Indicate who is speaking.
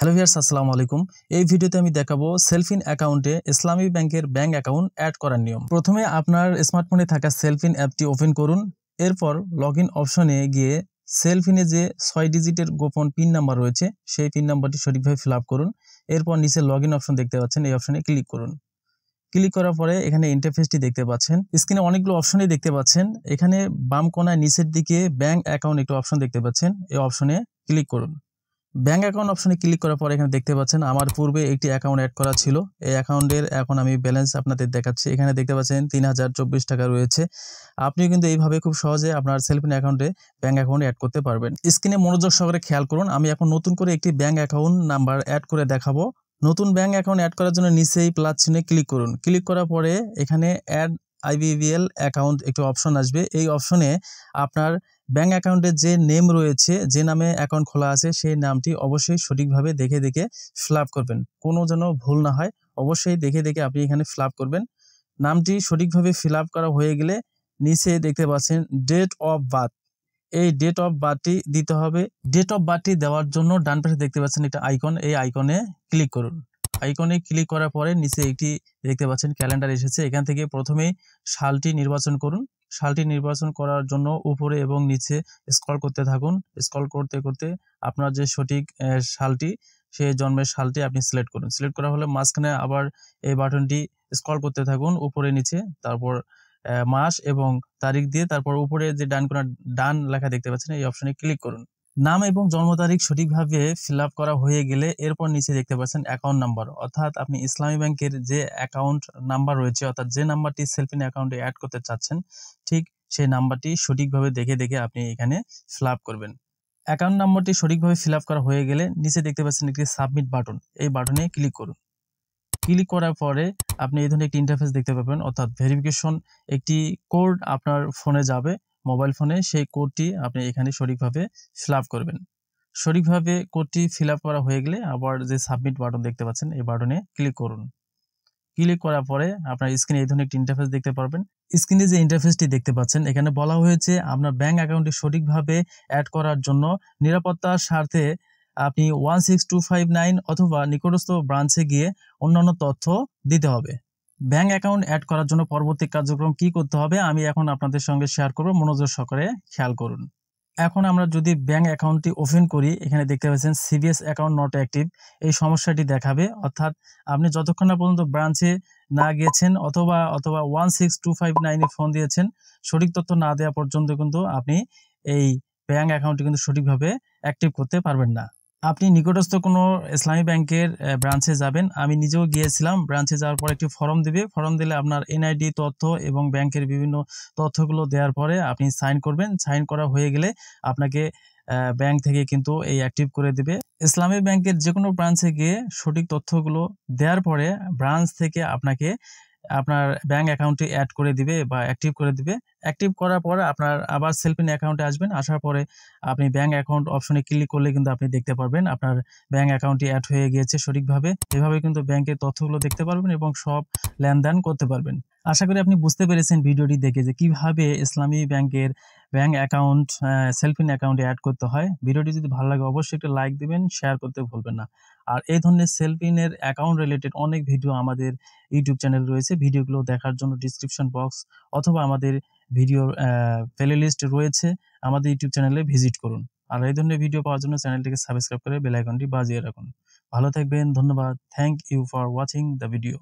Speaker 1: Hello viewers, আসসালামু আলাইকুম। এই ভিডিওতে আমি দেখাবো সেলফিন অ্যাকাউন্টে ইসলামী ব্যাংকের ব্যাংক অ্যাকাউন্ট অ্যাড করার নিয়ম। প্রথমে আপনার স্মার্টফোনে থাকা সেলফিন অ্যাপটি ওপেন করুন। এরপর লগইন অপশনে গিয়ে সেলফিনে যে 6 ডিজিটের গোপন পিন নাম্বার রয়েছে সেই পিন নাম্বারটি সঠিকভাবে ফিল আপ করুন। এরপর নিচে লগইন অপশন দেখতে পাচ্ছেন, এই অপশনে ক্লিক করুন। ক্লিক করার পরে এখানে ইন্টারফেসটি দেখতে পাচ্ছেন। স্ক্রিনে অনেকগুলো অপশনই দেখতে পাচ্ছেন। এখানে বাম কোণায় নিচের দিকে ব্যাংক অ্যাকাউন্ট একটি অপশন দেখতে পাচ্ছেন, এই অপশনে ক্লিক করুন। ব্যাংক অ্যাকাউন্ট অপশনে ক্লিক করার পর এখানে দেখতে পাচ্ছেন আমার পূর্বে একটি অ্যাকাউন্ট অ্যাড করা ছিল। এই অ্যাকাউন্টের এখন আমি ব্যালেন্স আপনাদের দেখাচ্ছি। এখানে দেখতে পাচ্ছেন 3024 টাকা রয়েছে। আপনিও কিন্তু এইভাবে খুব সহজে আপনার সেলফিন অ্যাকাউন্টে ব্যাংক অ্যাকাউন্ট অ্যাড করতে পারবেন। স্ক্রিনে মনোযোগ সহকারে খেয়াল করুন। আমি এখন নতুন করে একটি ব্যাংক অ্যাকাউন্ট নাম্বার অ্যাড করে দেখাবো। নতুন ব্যাংক অ্যাকাউন্ট অ্যাড করার জন্য নিচেই প্লাস চিহ্নে ক্লিক করুন। ক্লিক করার পরে এখানে অ্যাড আইবিবিএল অ্যাকাউন্ট একটি অপশন আসবে। এই অপশনে আপনার ব্যাংক অ্যাকাউন্টের যে নেম রয়েছে, যে নামে অ্যাকাউন্ট খোলা আছে সেই নামটি অবশ্যই সঠিকভাবে দেখে ফিল আপ করবেন। কোনো যেন ভুল না হয়, অবশ্যই দেখে আপনি এখানে ফিল আপ করবেন। নামটি সঠিকভাবে ফিল আপ করা হয়ে গেলে নিচে দেখতে পাচ্ছেন ডেট অফ বার্থ, এই ডেট অফ বার্থটি দিতে হবে। ডেট অফ বার্থটি দেওয়ার জন্য ডান পাশে দেখতে পাচ্ছেন একটা আইকন, এই আইকনে ক্লিক করুন। আইকনে ক্লিক করার পরে নিচে একটি দেখতে পাচ্ছেন ক্যালেন্ডার এসেছে। এখান থেকে প্রথমেই সালটি নির্বাচন করুন। সালটি নির্বাচন করার জন্য উপরে এবং নিচে স্ক্রল করতে থাকুন। স্ক্রল করতে করতে আপনার যে সঠিক সালটি, সেই জন্মের সালটি আপনি সিলেক্ট করুন। সিলেক্ট করা হলে মাঝখানে আবার এই বাটনটি স্ক্রল করতে থাকুন উপরে নিচে, তারপর মাস এবং তারিখ দিয়ে তারপর উপরে যে ডান লেখা দেখতে পাচ্ছেন এই অপশনে ক্লিক করুন। নাম এবং জন্ম তারিখ সঠিকভাবে ফিল আপ করা হয়ে গেলে এরপর নিচে দেখতে পাচ্ছেন অ্যাকাউন্ট নাম্বার, অর্থাৎ আপনি ইসলামী ব্যাংকের যে অ্যাকাউন্ট নাম্বার রয়েছে, অর্থাৎ যে নাম্বারটি সেলফিন অ্যাকাউন্টে অ্যাড করতে চাচ্ছেন ঠিক সেই নাম্বারটি সঠিকভাবে দেখে আপনি এখানে ফিল আপ করবেন। অ্যাকাউন্ট নাম্বারটি সঠিকভাবে ফিল আপ করা হয়ে গেলে নিচে দেখতে পাচ্ছেন একটি সাবমিট বাটন, এই বাটনে ক্লিক করুন। ক্লিক করার পরে আপনি এই ধরনের একটি ইন্টারফেস দেখতে পাবেন, অর্থাৎ ভেরিফিকেশন একটি কোড আপনার ফোনে যাবে, মোবাইল ফোনে। সেই কোডটি আপনি এখানে সঠিকভাবে ফিল আপ করবেন। সঠিকভাবে কোডটি ফিল আপ করা হয়ে গেলে আবার যে সাবমিট বাটন দেখতে পাচ্ছেন এই বাটনে ক্লিক করুন। ক্লিক করার পরে আপনার স্ক্রিনে এই ধরনের একটি ইন্টারফেস দেখতে পারবেন। স্ক্রিনে যে ইন্টারফেসটি দেখতে পাচ্ছেন এখানে বলা হয়েছে আপনার ব্যাংক অ্যাকাউন্টটি সঠিকভাবে অ্যাড করার জন্য নিরাপত্তার স্বার্থে আপনি 16259 অথবা নিকটস্থ ব্রাঞ্চে গিয়ে অন্যান্য তথ্য দিতে হবে। ব্যাংক অ্যাকাউন্ট অ্যাড করার জন্য পরবর্তী কার্যক্রম কি করতে হবে আমি এখন আপনাদের সঙ্গে শেয়ার করব, মনোযোগ সহকারে খেয়াল করুন। এখন আমরা যদি ব্যাংক অ্যাকাউন্টটি ওপেন করি, এখানে দেখতে পাচ্ছেন সিবিএস অ্যাকাউন্ট নট অ্যাক্টিভ, এই সমস্যাটি দেখাবে। অর্থাৎ আপনি যতক্ষণ না পর্যন্ত ব্রাঞ্চে না গিয়েছেন অথবা 16259 ফোন দিয়েছেন, সঠিক তথ্য না দেওয়া পর্যন্ত কিন্তু আপনি এই ব্যাংক অ্যাকাউন্টটি কিন্তু সঠিকভাবে অ্যাক্টিভ করতে পারবেন না। আপনি নিকটস্থ কোনো ইসলামী ব্যাংকের ব্রাঞ্চে যাবেন। আমি নিজেও গিয়েছিলাম। ব্রাঞ্চে যাওয়ার পর একটি ফর্ম দিবে। ফর্ম দিলে আপনার এনআইডি তথ্য এবং ব্যাংকের বিভিন্ন তথ্যগুলো দেওয়ার পরে আপনি সাইন করবেন। সাইন করা হয়ে গেলে আপনাকে ব্যাংক থেকে কিন্তু এই অ্যাক্টিভ করে দিবে। ইসলামী ব্যাংকের যে কোনো ব্রাঞ্চে গিয়ে সঠিক তথ্যগুলো দেওয়ার পরে ব্রাঞ্চ থেকে আপনাকে আপনার ব্যাংক অ্যাকাউন্টটি অ্যাড করে দিবে বা অ্যাক্টিভ করে দিবে। অ্যাক্টিভ করার পরে আপনার আবার সেলফিন অ্যাকাউন্টে আসবেন। আসার পরে আপনি ব্যাংক অ্যাকাউন্ট অপশনে ক্লিক করলে কিন্তু আপনি দেখতে পারবেন আপনার ব্যাংক অ্যাকাউন্টটি অ্যাড হয়ে গিয়েছে সঠিকভাবে। এভাবে কিন্তু ব্যাংকের তথ্যগুলো দেখতে পারবেন এবং সব লেনদেন করতে পারবেন। আশা করি আপনি বুঝতে পেরেছেন ভিডিওটি দেখে যে কিভাবে ইসলামী ব্যাংকের ব্যাংক অ্যাকাউন্ট সেলফিন অ্যাকাউন্টে অ্যাড করতে হয়। ভিডিওটি যদি ভালো লাগে অবশ্যই একটা লাইক দিবেন, শেয়ার করতে ভুলবেন না। আর এই ধরনের সেলফিনের অ্যাকাউন্ট রিলেটেড অনেক ভিডিও আমাদের ইউটিউব চ্যানেল রয়েছে। ভিডিওগুলো দেখার জন্য ডিসক্রিপশন বক্স অথবা আমাদের ভিডিওর প্লে লিস্ট রয়েছে, আমাদের ইউটিউব চ্যানেলে ভিজিট করুন। আর এই ধরনের ভিডিও পাওয়ার জন্য চ্যানেলটিকে সাবস্ক্রাইব করে বেল আইকনটি বাজিয়ে রাখুন। ভালো থাকবেন, ধন্যবাদ। Thank you for watching the video.